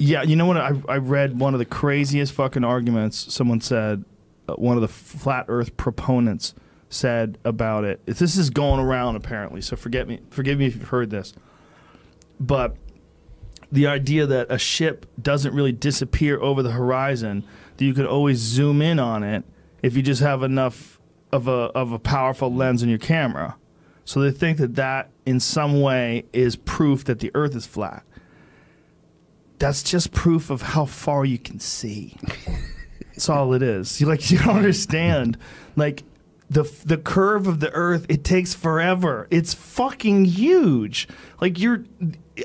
Yeah, you know what? I read one of the craziest fucking arguments someone said, one of the flat earth proponents said about it. This is going around apparently, so forgive me if you've heard this. But the idea that a ship doesn't really disappear over the horizon, that you could always zoom in on it if you just have enough of a powerful lens in your camera. So they think that in some way is proof that the earth is flat. That's just proof of how far you can see. That's all it is. You don't understand. Like the curve of the earth, it takes forever. It's fucking huge. Like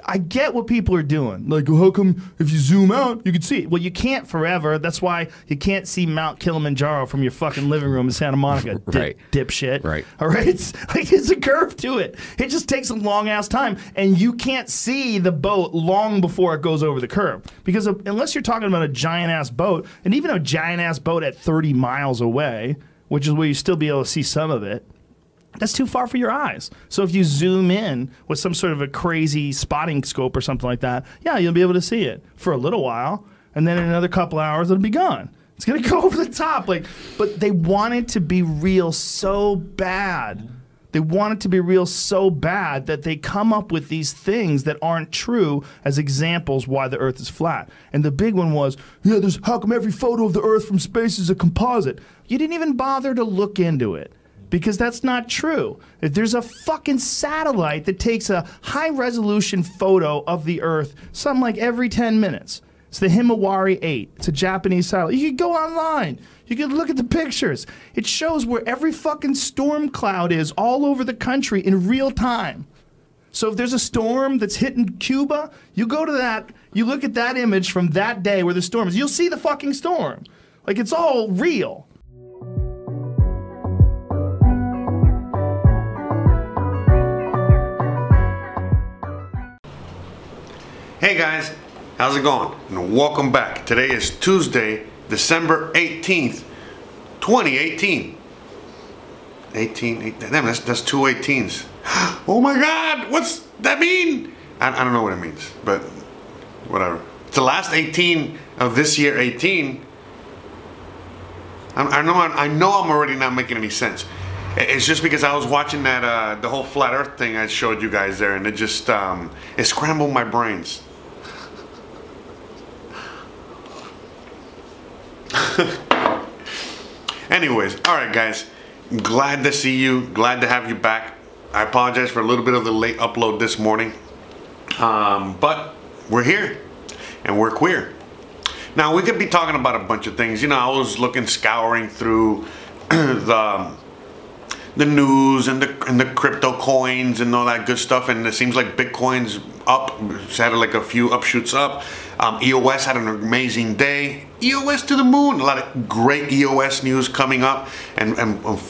I get what people are doing. Like, well, how come if you zoom out, you can see it? Well, you can't forever. That's why you can't see Mount Kilimanjaro from your fucking living room in Santa Monica, right. Dipshit. Right. All right? It's a curve to it. It just takes a long-ass time, and you can't see the boat long before it goes over the curve. Because unless you're talking about a giant-ass boat, and even a giant-ass boat at 30 miles away, which is where you still be able to see some of it, that's too far for your eyes. So if you zoom in with some sort of a crazy spotting scope or something like that, yeah, you'll be able to see it for a little while, and then in another couple hours it'll be gone. It's gonna go over the top. But they want it to be real so bad. They want it to be real so bad that they come up with these things that aren't true as examples why the Earth is flat. And the big one was, yeah, how come every photo of the Earth from space is a composite? You didn't even bother to look into it. Because that's not true. If there's a fucking satellite that takes a high-resolution photo of the Earth something like every 10 minutes. It's the Himawari 8. It's a Japanese satellite. You can go online. You can look at the pictures. It shows where every fucking storm cloud is all over the country in real time. So if there's a storm that's hitting Cuba, you go to that, you look at that image from that day where the storm is. You'll see the fucking storm. Like, it's all real. Hey guys, how's it going? And welcome back. Today is Tuesday, December 18th, 2018. 18, damn, that's two 18s. Oh my God, what's that mean? I don't know what it means, but whatever. It's the last 18 of this year, 18. I know I'm already not making any sense. It's just because I was watching that the whole flat earth thing I showed you guys there, and it just it scrambled my brains. Anyways, all right guys, glad to see you, glad to have you back. I apologize for a little bit of the late upload this morning, but we're here and we're queer. Now we could be talking about a bunch of things. You know, I was scouring through the news and the crypto coins and all that good stuff, and it seems like Bitcoin's up. It's had like a few upshoots up. EOS had an amazing day. EOS to the moon. A lot of great EOS news coming up, and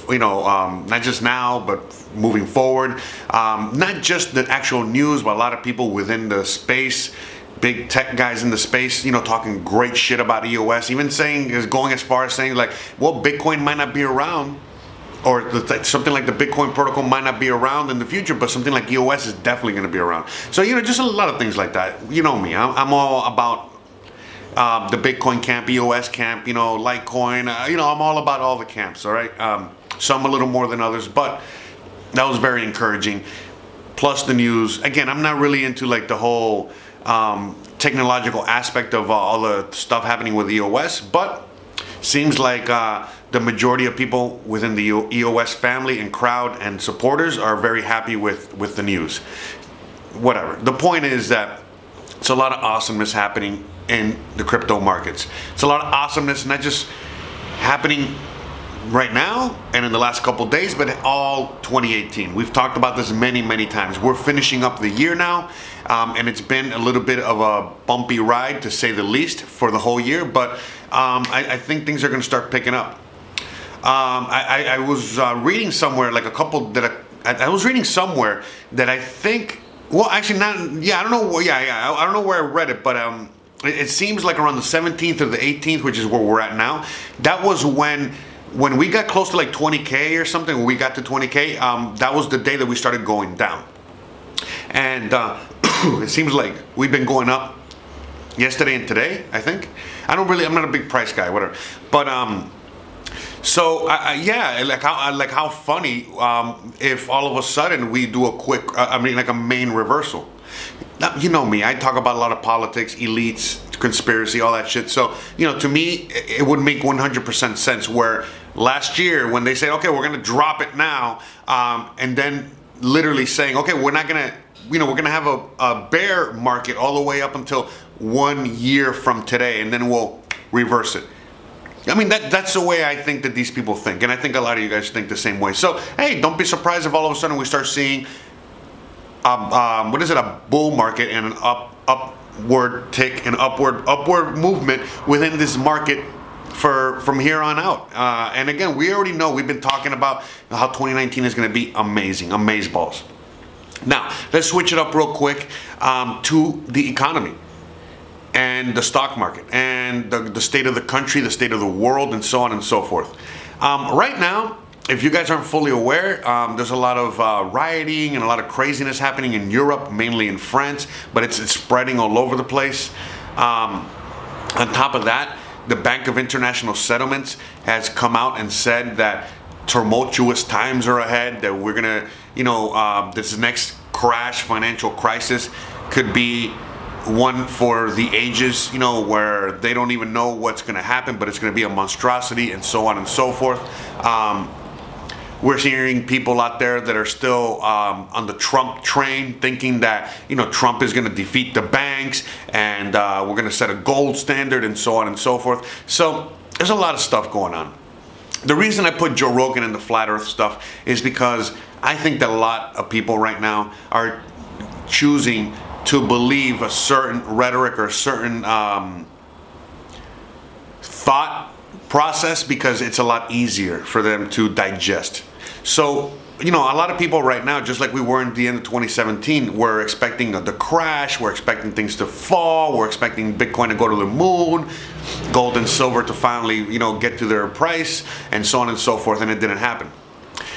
you know, not just now but moving forward. Not just the actual news, but a lot of people within the space, big tech guys in the space, you know, talking great shit about EOS. Even going as far as saying like, well, Bitcoin might not be around, or something like the Bitcoin protocol might not be around in the future, but something like EOS is definitely going to be around. So, you know, just a lot of things like that. You know me, I'm all about the Bitcoin camp, EOS camp, you know, Litecoin. You know, I'm all about all the camps, all right? Some a little more than others, but that was very encouraging. Plus the news. Again, I'm not really into like the whole technological aspect of all the stuff happening with EOS, but seems like the majority of people within the EOS family and crowd and supporters are very happy with the news. Whatever. The point is that it's a lot of awesomeness happening in the crypto markets. It's a lot of awesomeness not just happening right now and in the last couple days, but all 2018. We've talked about this many times. We're finishing up the year now, and it's been a little bit of a bumpy ride, to say the least, for the whole year, but I think things are going to start picking up. I was reading somewhere, like a couple that I was reading somewhere that I think, well, actually not, yeah, I don't know, I don't know where I read it, but it seems like around the 17th or the 18th, which is where we're at now. That was when we got close to like 20K or something, when we got to 20K, that was the day that we started going down. And it seems like we've been going up yesterday and today, I think. I'm not a big price guy, whatever. But so yeah, like how funny if all of a sudden we do a quick, like a main reversal. Now, you know me, I talk about a lot of politics, elites, conspiracy, all that shit. So, you know, to me, it would make 100% sense where last year when they say, okay, we're going to drop it now, and then literally saying, okay, we're not going to, you know, we're going to have a bear market all the way up until 1 year from today, and then we'll reverse it. I mean, that's the way I think that these people think, and I think a lot of you guys think the same way. So, hey, don't be surprised if all of a sudden we start seeing a bull market and an upward tick and upward movement within this market from here on out. And again, we already know, we've been talking about how 2019 is going to be amazing, amazeballs. Now, let's switch it up real quick to the economy and the stock market and the state of the country, the state of the world, and so on and so forth. Right now, if you guys aren't fully aware, there's a lot of rioting and a lot of craziness happening in Europe, mainly in France, but it's spreading all over the place. On top of that, the Bank of International Settlements has come out and said that tumultuous times are ahead, that we're gonna, you know, this next crash, financial crisis, could be one for the ages, you know, where they don't even know what's gonna happen, but it's gonna be a monstrosity, and so on and so forth. We're hearing people out there that are still on the Trump train, thinking that, you know, Trump is going to defeat the banks and we're going to set a gold standard and so on and so forth. So there's a lot of stuff going on. The reason I put Joe Rogan in the flat earth stuff is because I think that a lot of people right now are choosing to believe a certain rhetoric or a certain thought process because it's a lot easier for them to digest. So, you know, a lot of people right now, just like we were at the end of 2017, we're expecting the crash, we're expecting things to fall, we're expecting Bitcoin to go to the moon, gold and silver to finally, you know, get to their price, and so on and so forth, and it didn't happen.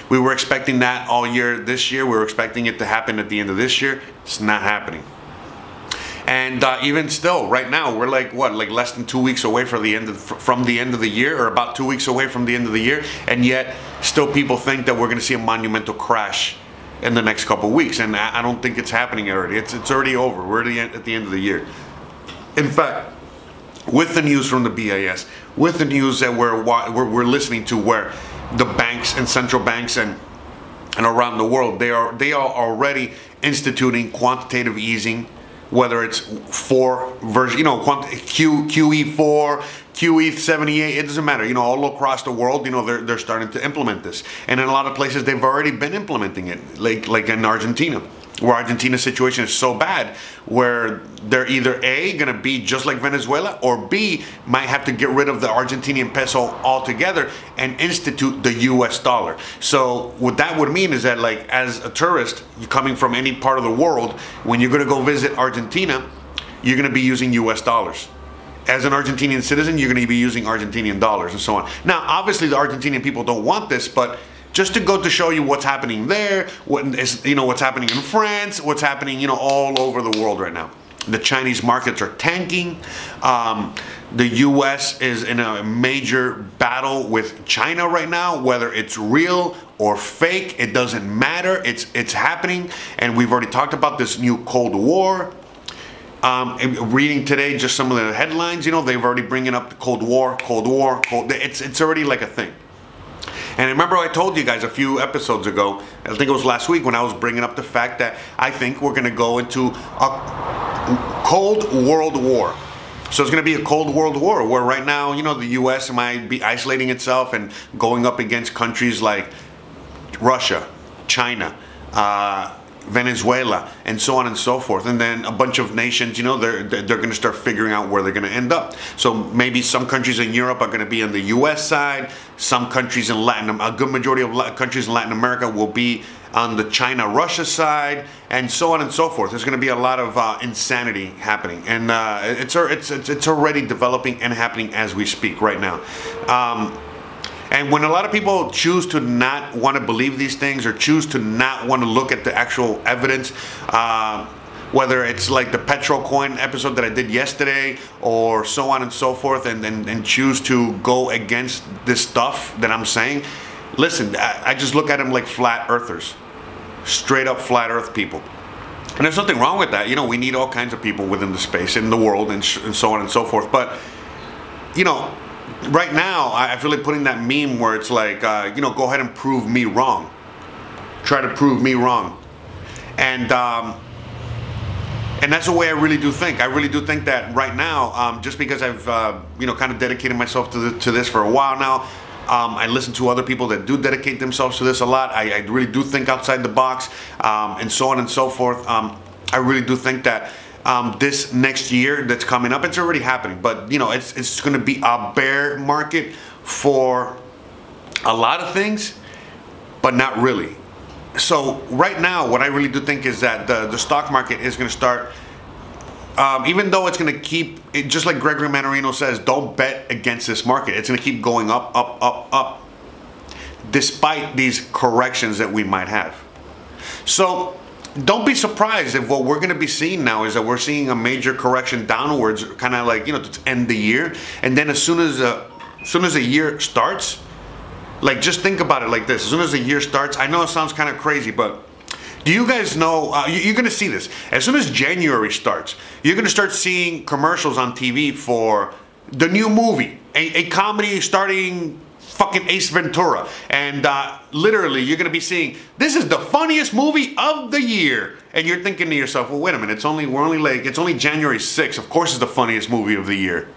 We were expecting that all year this year, we were expecting it to happen at the end of this year. It's not happening. And even still, right now, we're like, what, like less than 2 weeks away from the end of the year, or about 2 weeks away from the end of the year, and yet still people think that we're going to see a monumental crash in the next couple of weeks, and I don't think it's happening already. It's already over. We're at the end of the year. In fact, with the news from the BIS, with the news that we're listening to, where the banks and central banks and around the world, they are already instituting quantitative easing. Whether it's 4 version, you know, QE4, QE78, it doesn't matter. You know, all across the world, you know, they're starting to implement this, and in a lot of places they've already been implementing it, like in Argentina, where Argentina's situation is so bad, where they're either A, going to be just like Venezuela, or B, might have to get rid of the Argentinian peso altogether and institute the US dollar. So what that would mean is that, like, as a tourist, you're coming from any part of the world, when you're going to go visit Argentina, you're going to be using US dollars. As an Argentinian citizen, you're going to be using Argentinian dollars and so on. Now, obviously, the Argentinian people don't want this, but just to go to show you what's happening there, what's happening in France, what's happening, you know, all over the world right now. The Chinese markets are tanking. The U.S. is in a major battle with China right now, whether it's real or fake, it doesn't matter. It's happening, and we've already talked about this new Cold War. Reading today just some of the headlines, you know, they've already bringing up the Cold War. It's already like a thing. And remember, I told you guys a few episodes ago, I think it was last week, when I was bringing up the fact that I think we're going to go into a Cold World War. So it's going to be a Cold World War, where right now, you know, the U.S. might be isolating itself and going up against countries like Russia, China, Venezuela, and so on and so forth. And then a bunch of nations, you know, they're going to start figuring out where they're going to end up. So maybe some countries in Europe are going to be on the U.S. side. Some countries in a good majority of countries in Latin America will be on the China-Russia side, and so on and so forth. There's going to be a lot of insanity happening, and it's already developing and happening as we speak right now. And when a lot of people choose to not want to believe these things, or choose to not want to look at the actual evidence, whether it's like the Petrol Coin episode that I did yesterday, or so on and so forth, and choose to go against this stuff that I'm saying, listen, I just look at them like flat earthers, straight up flat earth people. And there's nothing wrong with that. You know, we need all kinds of people within the space, in the world, and so on and so forth. But, you know, right now, I feel like putting that meme where it's like, you know, go ahead and prove me wrong. Try to prove me wrong. And that's the way I really do think. I really do think that right now, just because I've, you know, kind of dedicated myself to this for a while now, I listen to other people that do dedicate themselves to this a lot. I really do think outside the box, and so on and so forth. I really do think that this next year that's coming up, it's already happening, but you know, it's going to be a bear market for a lot of things, but not really. So right now, what I really do think is that the stock market is going to start, even though it's going to keep, just like Gregory Mannarino says, don't bet against this market. It's going to keep going up, up, up, up, despite these corrections that we might have. So don't be surprised if what we're going to be seeing now is that we're seeing a major correction downwards, kind of like, you know, to end the year. And then as soon as the year starts, like, just think about it like this. As soon as the year starts, I know it sounds kind of crazy, but do you guys know, you're going to see this. As soon as January starts, you're going to start seeing commercials on TV for the new movie, a comedy starting fucking Ace Ventura. And literally, you're going to be seeing, this is the funniest movie of the year. And you're thinking to yourself, well, wait a minute, it's only January 6th. Of course it's the funniest movie of the year.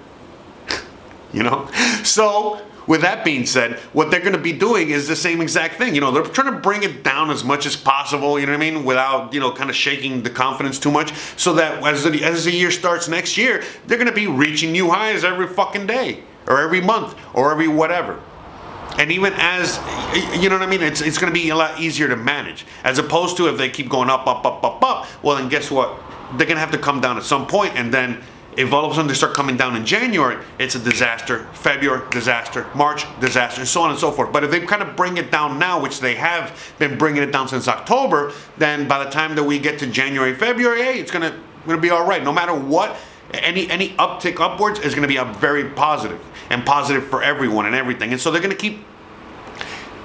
You know? So, with that being said, what they're going to be doing is the same exact thing. You know, they're trying to bring it down as much as possible, you know what I mean, without, you know, kind of shaking the confidence too much, so that as the year starts next year, they're going to be reaching new highs every fucking day, or every month, or every whatever. And even as, you know what I mean, it's going to be a lot easier to manage, as opposed to if they keep going up, up, up, up, up, well, then guess what? They're going to have to come down at some point, and then if all of a sudden they start coming down in January, it's a disaster. February, disaster. March, disaster, and so on and so forth. But if they kind of bring it down now, which they have been bringing it down since October, then by the time that we get to January, February, hey, it's gonna be all right. No matter what, any uptick upwards is gonna be a very positive, and positive for everyone and everything. And so they're gonna keep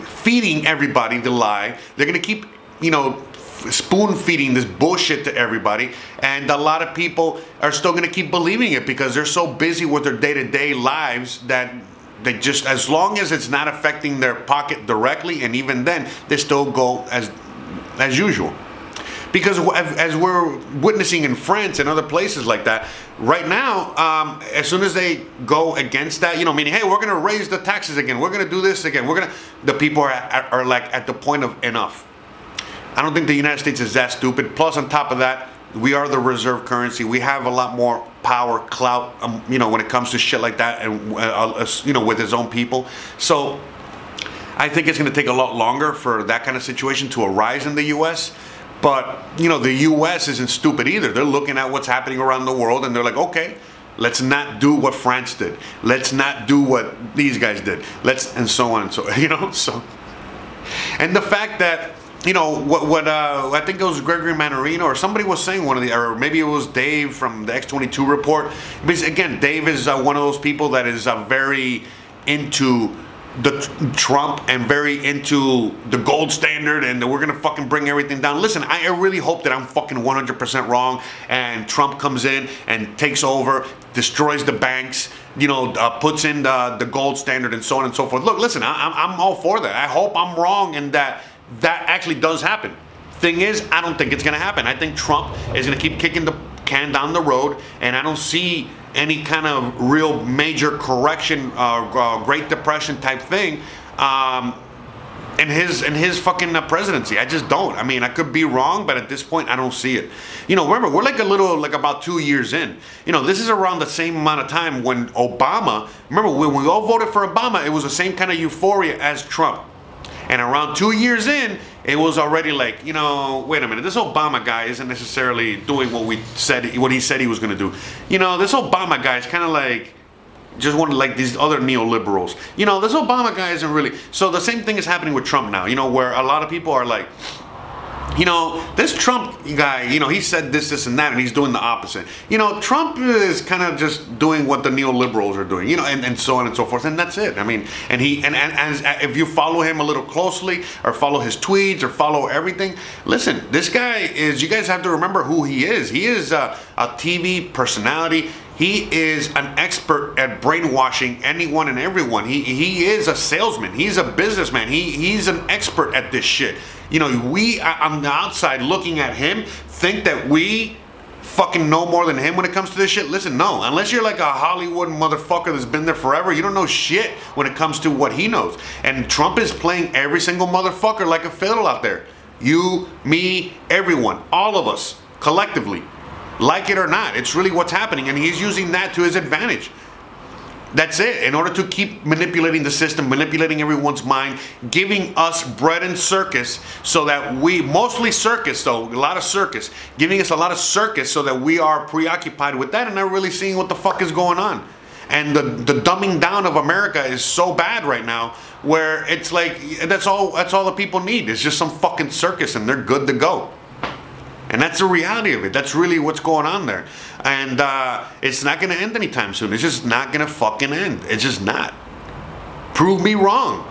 feeding everybody the lie. They're gonna keep, you know, spoon feeding this bullshit to everybody, and a lot of people are still going to keep believing it because they're so busy with their day-to-day lives that they just, as long as it's not affecting their pocket directly, and even then they still go as usual. Because as we're witnessing in France and other places like that right now, as soon as they go against that, you know, meaning, hey, we're going to raise the taxes again, we're going to do this again, the people are like at the point of enough. I don't think the United States is that stupid. Plus, on top of that, we are the reserve currency. We have a lot more power, clout, you know, when it comes to shit like that, and you know, with his own people. So, I think it's going to take a lot longer for that kind of situation to arise in the U.S. But, you know, the U.S. isn't stupid either. They're looking at what's happening around the world, and they're like, okay, let's not do what France did. Let's not do what these guys did. And so on and so, you know, so. And the fact that, you know, what I think it was Gregory Mannarino or somebody was saying, or maybe it was Dave from the X22 report. Because again, Dave is one of those people that is very into the Trump and very into the gold standard, and that we're gonna fucking bring everything down. Listen, I really hope that I'm fucking 100% wrong, and Trump comes in and takes over, destroys the banks, you know, puts in the gold standard and so on and so forth. Look, listen, I'm all for that. I hope I'm wrong and that actually does happen. Thing is, I don't think it's going to happen. I think Trump is going to keep kicking the can down the road, and I don't see any kind of real major correction, Great Depression type thing in his fucking presidency. I just don't. I mean, I could be wrong, but at this point, I don't see it. You know, remember, we're like about 2 years in. You know, this is around the same amount of time when Obama, remember, when we all voted for Obama, it was the same kind of euphoria as Trump. And around 2 years in, it was already like, you know, wait a minute, this Obama guy isn't necessarily doing what he said he was going to do. You know, this Obama guy is kind of like just one of like these other neoliberals. You know, this Obama guy isn't really. So the same thing is happening with Trump now, you know, where a lot of people are like, you know, this Trump guy, you know, he said this, and that, and he's doing the opposite. You know, Trump is kind of just doing what the neoliberals are doing, you know, and so on and so forth, and that's it. I mean, and if you follow him a little closely, or follow his tweets, or follow everything, listen, this guy is, you guys have to remember who he is. He is a TV personality. He is an expert at brainwashing anyone and everyone. He is a salesman. He's a businessman. He's an expert at this shit. You know, we on the outside looking at him think that we fucking know more than him when it comes to this shit. Listen, no. Unless you're like a Hollywood motherfucker that's been there forever, you don't know shit when it comes to what he knows. And Trump is playing every single motherfucker like a fiddle out there. You, me, everyone, all of us, collectively. Like it or not, it's really what's happening, and he's using that to his advantage. That's it. In order to keep manipulating the system, manipulating everyone's mind, giving us bread and circus so that we, mostly circus though, a lot of circus, giving us a lot of circus so that we are preoccupied with that and not really seeing what the fuck is going on. And the dumbing down of America is so bad right now, where it's like, that's all the people need. It's just some fucking circus and they're good to go. And that's the reality of it. That's really what's going on there. And it's not going to end anytime soon. It's just not going to fucking end. It's just not. Prove me wrong.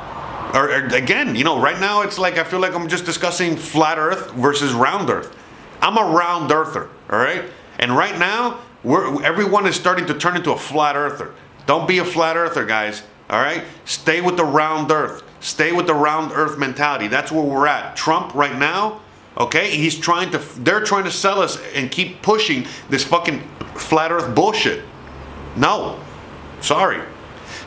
Or again, you know, right now it's like, I feel like I'm just discussing flat earth versus round earth. I'm a round earther, all right? And right now, everyone is starting to turn into a flat earther. Don't be a flat earther, guys, all right? Stay with the round earth. Stay with the round earth mentality. That's where we're at. Trump right now, okay, they're trying to sell us and keep pushing this fucking flat earth bullshit. No, sorry.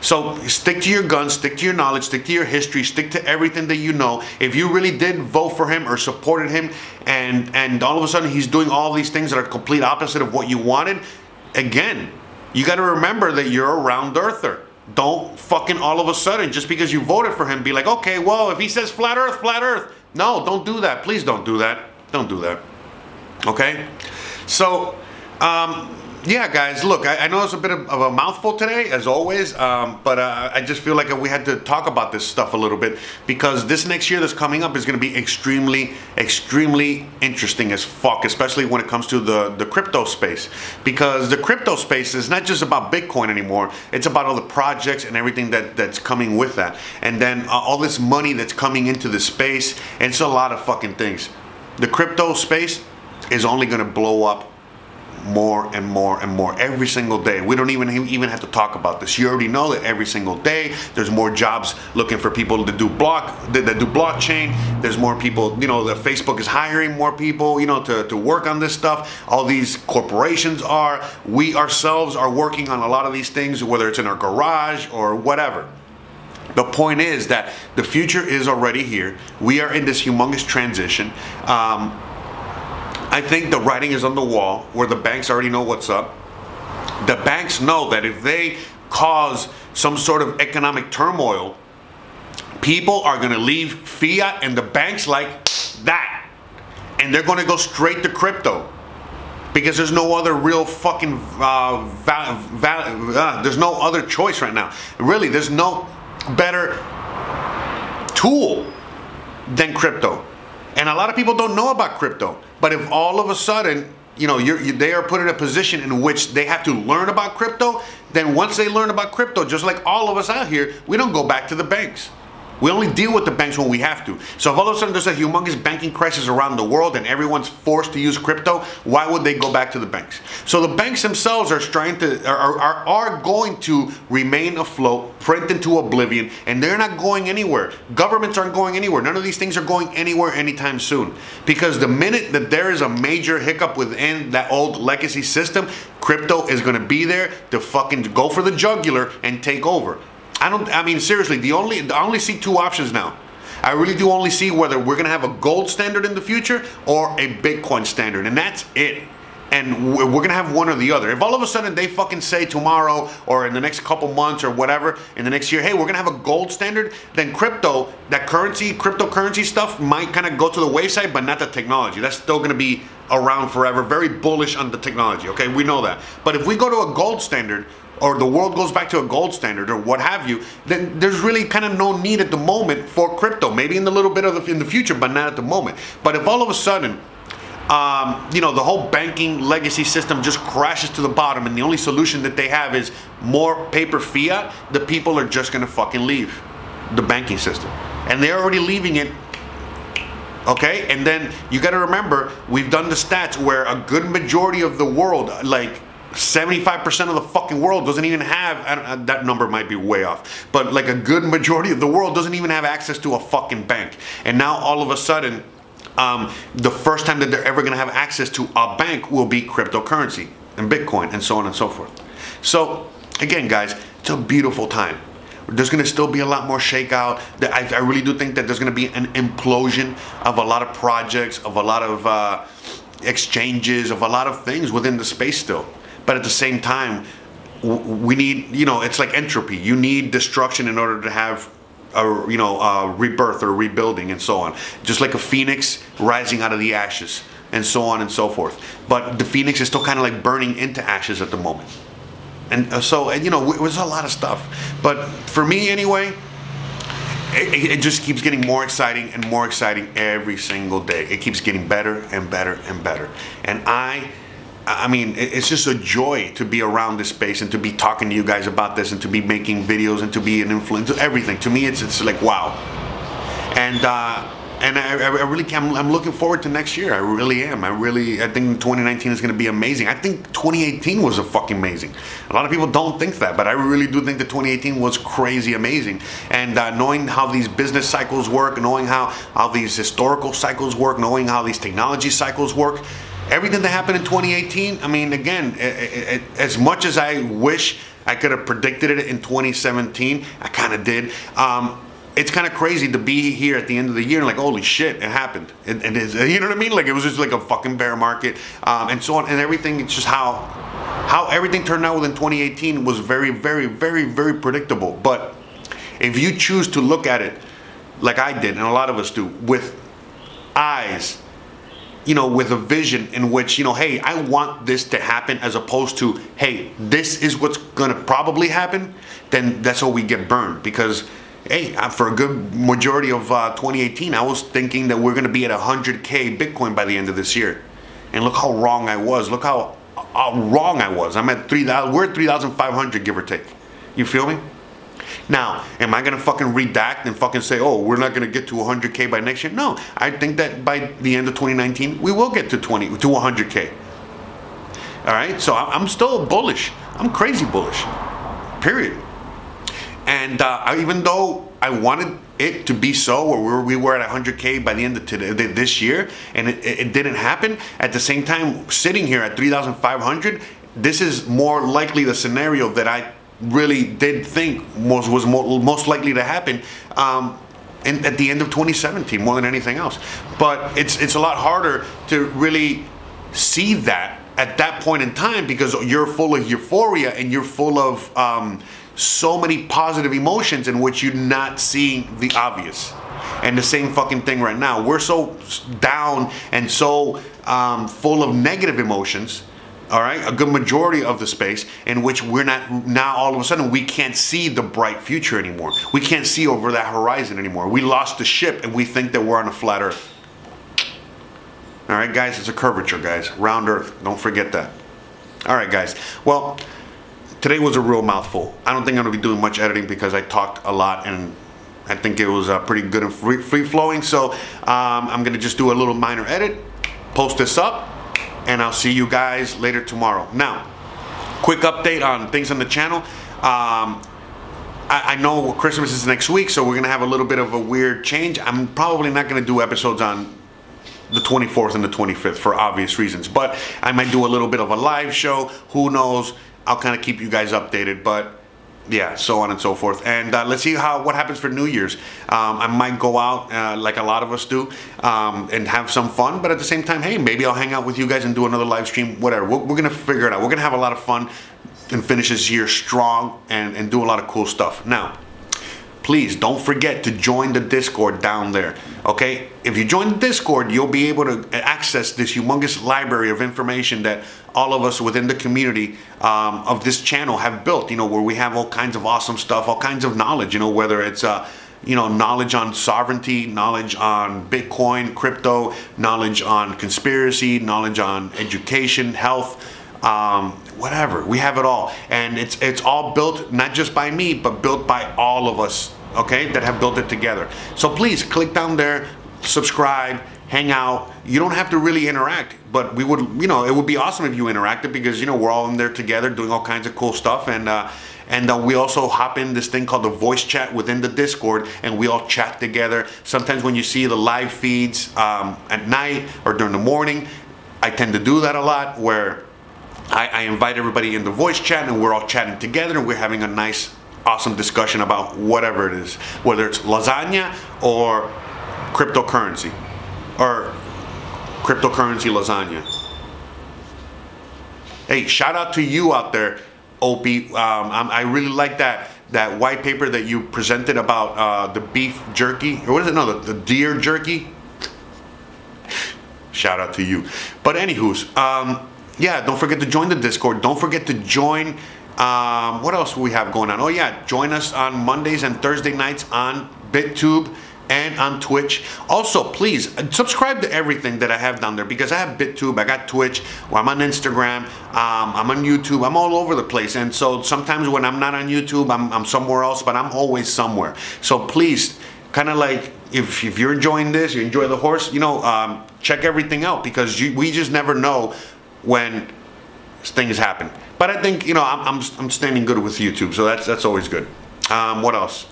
So stick to your guns, stick to your knowledge, stick to your history, stick to everything that you know. If you really did vote for him or supported him, and all of a sudden he's doing all these things that are complete opposite of what you wanted, again, you got to remember that you're a round earther. Don't fucking all of a sudden, just because you voted for him, be like, okay, well, if he says flat earth, flat earth. No, don't do that. Please don't do that. Don't do that. Okay? So, yeah, guys, look, I know it's a bit of a mouthful today, as always, but I just feel like we had to talk about this stuff a little bit, because this next year that's coming up is going to be extremely, extremely interesting as fuck, especially when it comes to the crypto space, because the crypto space is not just about Bitcoin anymore. It's about all the projects and everything that's coming with that, and then all this money that's coming into the space, and it's a lot of fucking things. The crypto space is only going to blow up more and more and more every single day. We don't even have to talk about this. You already know that every single day there's more jobs looking for people to do blockchain. There's more people, you know, that Facebook is hiring more people, you know, to work on this stuff. All these corporations are. We ourselves are working on a lot of these things, whether it's in our garage or whatever. The point is that the future is already here. We are in this humongous transition. I think the writing is on the wall, where the banks already know what's up. The banks know that if they cause some sort of economic turmoil, people are going to leave fiat and the banks like that. And they're going to go straight to crypto. Because there's no other real fucking, there's no other choice right now. Really, there's no better tool than crypto. And a lot of people don't know about crypto. But if all of a sudden, you know, they are put in a position in which they have to learn about crypto, then once they learn about crypto, just like all of us out here, we don't go back to the banks. We only deal with the banks when we have to. So if all of a sudden there's a humongous banking crisis around the world and everyone's forced to use crypto, why would they go back to the banks? So the banks themselves are are going to remain afloat, print into oblivion, and they're not going anywhere. Governments aren't going anywhere. None of these things are going anywhere anytime soon. Because the minute that there is a major hiccup within that old legacy system, crypto is going to be there to fucking go for the jugular and take over. I mean, seriously, I only see two options now. I really do only see whether we're going to have a gold standard in the future or a Bitcoin standard, and that's it. And we're going to have one or the other. If all of a sudden they fucking say tomorrow or in the next couple months or whatever, in the next year, hey, we're going to have a gold standard, then crypto, cryptocurrency stuff might kind of go to the wayside, but not the technology. That's still going to be around forever. Very bullish on the technology, okay? We know that. But if we go to a gold standard, or the world goes back to a gold standard or what have you, then there's really kind of no need at the moment for crypto. Maybe in a little bit in the future, but not at the moment. But if all of a sudden, you know, the whole banking legacy system just crashes to the bottom and the only solution that they have is more paper fiat, the people are just going to fucking leave the banking system. And they're already leaving it. Okay? And then you got to remember, we've done the stats where a good majority of the world, like 75% of the fucking world doesn't even have, that number might be way off, but like a good majority of the world doesn't even have access to a fucking bank. And now all of a sudden, the first time that they're ever going to have access to a bank will be cryptocurrency and Bitcoin and so on and so forth. So again, guys, it's a beautiful time. There's going to still be a lot more shakeout. I really do think that there's going to be an implosion of a lot of projects, of a lot of exchanges, of a lot of things within the space still. But at the same time, we need, you know, it's like entropy. You need destruction in order to have a rebirth or rebuilding and so on. Just like a phoenix rising out of the ashes and so on and so forth. But the phoenix is still kind of like burning into ashes at the moment. And so, you know, it was a lot of stuff. But for me anyway, it just keeps getting more exciting and more exciting every single day. It keeps getting better and better and better. And I mean, it's just a joy to be around this space and to be talking to you guys about this and to be making videos and to be an influence, everything. To me, it's like, wow. And I really, I'm looking forward to next year. I really am. I think 2019 is going to be amazing. I think 2018 was fucking amazing. A lot of people don't think that, but I really do think that 2018 was crazy amazing. And knowing how these business cycles work, knowing how these historical cycles work, knowing how these technology cycles work, everything that happened in 2018, I mean, again, as much as I wish I could have predicted it in 2017, I kind of did. It's kind of crazy to be here at the end of the year and like, holy shit, it happened. It is, you know what I mean? Like, it was just like a fucking bear market and so on and everything. It's just how everything turned out within 2018 was very, very, very, very predictable. But if you choose to look at it like I did, and a lot of us do, with eyes, you know, with a vision in which, you know, hey, I want this to happen, as opposed to, hey, this is what's going to probably happen, then that's how we get burned. Because, hey, for a good majority of 2018, I was thinking that we're going to be at 100K Bitcoin by the end of this year. And look how wrong I was. Look how wrong I was. I'm at 3,000. We're at 3,500, give or take. You feel me? Now, am I going to fucking redact and fucking say, oh, we're not going to get to 100K by next year? No, I think that by the end of 2019, we will get to 100K. All right, so I'm still bullish. I'm crazy bullish, period. And even though I wanted it to be so, or we were at 100K by the end of this year, and it didn't happen, at the same time, sitting here at 3,500, this is more likely the scenario that I really did think was most likely to happen at the end of 2017 more than anything else. But it's a lot harder to really see that at that point in time, because you're full of euphoria and you're full of so many positive emotions in which you're not seeing the obvious. And the same fucking thing right now. We're so down and so full of negative emotions, all right, a good majority of the space, in which we're not, now all of a sudden we can't see the bright future anymore. We can't see over that horizon anymore. We lost the ship and we think that we're on a flat earth. All right, guys, it's a curvature, guys. Round earth, don't forget that. All right, guys, well, today was a real mouthful. I don't think I'm gonna be doing much editing because I talked a lot and I think it was pretty good and free-flowing. So I'm gonna just do a little minor edit, post this up, and I'll see you guys later tomorrow. Now, quick update on things on the channel. I know Christmas is next week, so we're gonna have a little bit of a weird change. I'm probably not gonna do episodes on the 24th and the 25th for obvious reasons, but I might do a little bit of a live show. Who knows? I'll kind of keep you guys updated, but yeah, so on and so forth. And let's see what happens for New Year's. I might go out like a lot of us do and have some fun, but at the same time, hey, maybe I'll hang out with you guys and do another live stream, whatever. We're gonna figure it out. We're gonna have a lot of fun and finish this year strong and do a lot of cool stuff. Now, please don't forget to join the Discord down there, okay? If you join the Discord, you'll be able to access this humongous library of information that all of us within the community of this channel have built, you know, where we have all kinds of awesome stuff, all kinds of knowledge, you know, whether it's, you know, knowledge on sovereignty, knowledge on Bitcoin, crypto, knowledge on conspiracy, knowledge on education, health, whatever. We have it all. And it's all built not just by me, but built by all of us, okay, that have built it together. So please click down there, subscribe, hang out. You don't have to really interact, but we would, you know, it would be awesome if you interacted, because, you know, we're all in there together doing all kinds of cool stuff. And we also hop in this thing called the voice chat within the Discord, and we all chat together. Sometimes when you see the live feeds at night or during the morning, I tend to do that a lot, where I invite everybody in the voice chat and we're all chatting together and we're having a nice, awesome discussion about whatever it is, whether it's lasagna or cryptocurrency, or cryptocurrency lasagna. Hey, shout out to you out there, Opie. I really like that white paper that you presented about the beef jerky, or what is it? No, the deer jerky. Shout out to you. But anywho's, yeah, don't forget to join the Discord. Don't forget to join, what else do we have going on? Oh yeah, join us on Mondays and Thursday nights on BitTube and on Twitch. Also, please subscribe to everything that I have down there, because I have BitTube, I got Twitch, I'm on Instagram, I'm on YouTube, I'm all over the place. And so sometimes when I'm not on YouTube, I'm somewhere else, but I'm always somewhere. So please, kind of like, if you're enjoying this, you enjoy the horse, you know, check everything out, because we just never know when things happen. But I think, you know, I'm standing good with YouTube, so that's always good. What else?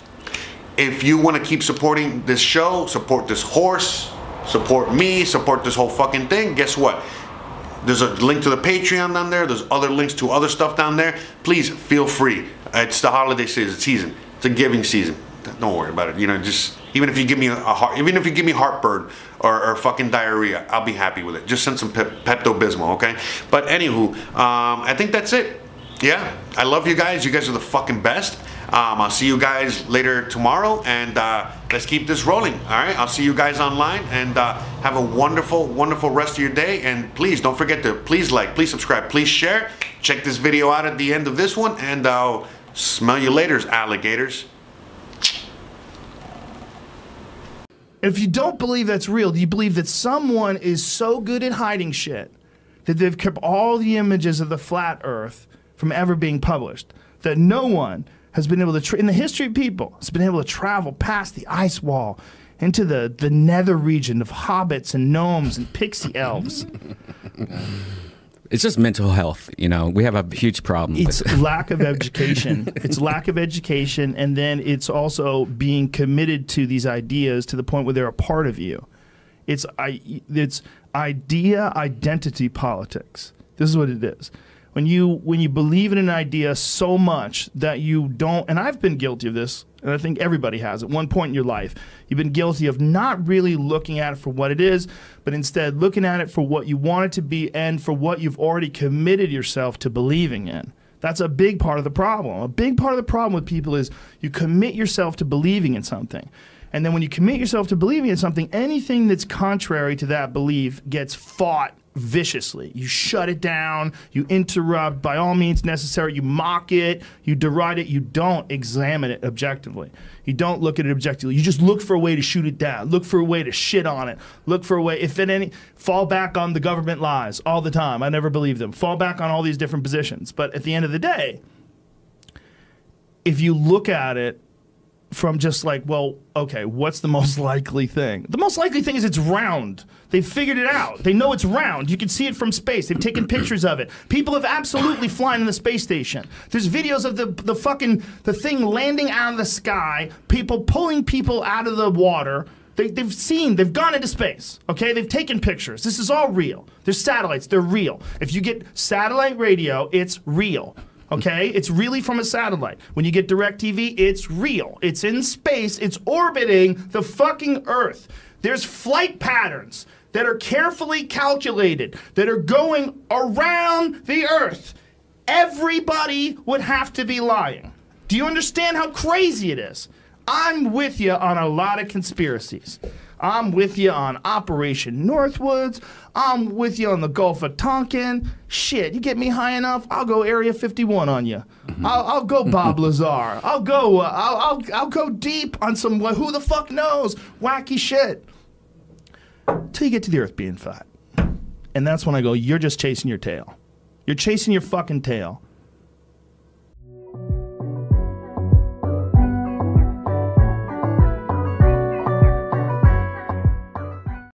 If you want to keep supporting this show, support this horse, support me, support this whole fucking thing, guess what? There's a link to the Patreon down there. There's other links to other stuff down there. Please feel free. It's the holiday season. It's a giving season. Don't worry about it. You know, just even if you give me heartburn or fucking diarrhea, I'll be happy with it. Just send some Pepto-Bismol, okay? But anywho, I think that's it. Yeah, I love you guys. You guys are the fucking best. I'll see you guys later tomorrow, and let's keep this rolling. All right, I'll see you guys online, and have a wonderful, wonderful rest of your day. And please don't forget to please like, please subscribe, please share. Check this video out at the end of this one, and I'll smell you later, alligators. If you don't believe that's real, do you believe that someone is so good at hiding shit that they've kept all the images of the flat Earth from ever being published, that no one has been able to, in the history of people, has been able to travel past the ice wall into the nether region of hobbits and gnomes and pixie elves? It's just mental health, you know. We have a huge problem. It's lack of education. It's lack of education, and then it's also being committed to these ideas to the point where they're a part of you. It's idea identity politics. This is what it is. When you believe in an idea so much that you don't, and I've been guilty of this, and I think everybody has at one point in your life, you've been guilty of not really looking at it for what it is, but instead looking at it for what you want it to be and for what you've already committed yourself to believing in. That's a big part of the problem. A big part of the problem with people is you commit yourself to believing in something. And then when you commit yourself to believing in something, anything that's contrary to that belief gets fought viciously. You shut it down, you interrupt by all means necessary, you mock it, you deride it, you don't examine it objectively. You don't look at it objectively. You just look for a way to shoot it down, look for a way to shit on it, look for a way, if it any, fall back on the government lies all the time. I never believe them. Fall back on all these different positions. But at the end of the day, if you look at it from just like, well, okay, what's the most likely thing? The most likely thing is it's round. They've figured it out. They know it's round. You can see it from space. They've taken pictures of it. People have absolutely flown in the space station. There's videos of the thing landing out of the sky, people pulling people out of the water. They've gone into space, okay? They've taken pictures. This is all real. There's satellites, they're real. If you get satellite radio, it's real. Okay? It's really from a satellite. When you get DirecTV, it's real. It's in space. It's orbiting the fucking Earth. There's flight patterns that are carefully calculated that are going around the Earth. Everybody would have to be lying. Do you understand how crazy it is? I'm with you on a lot of conspiracies. I'm with you on Operation Northwoods. I'm with you on the Gulf of Tonkin. Shit, you get me high enough, I'll go Area 51 on you. I'll go Bob Lazar. I'll go deep on some who the fuck knows wacky shit. Till you get to the Earth being flat, and that's when I go, you're just chasing your tail. You're chasing your fucking tail.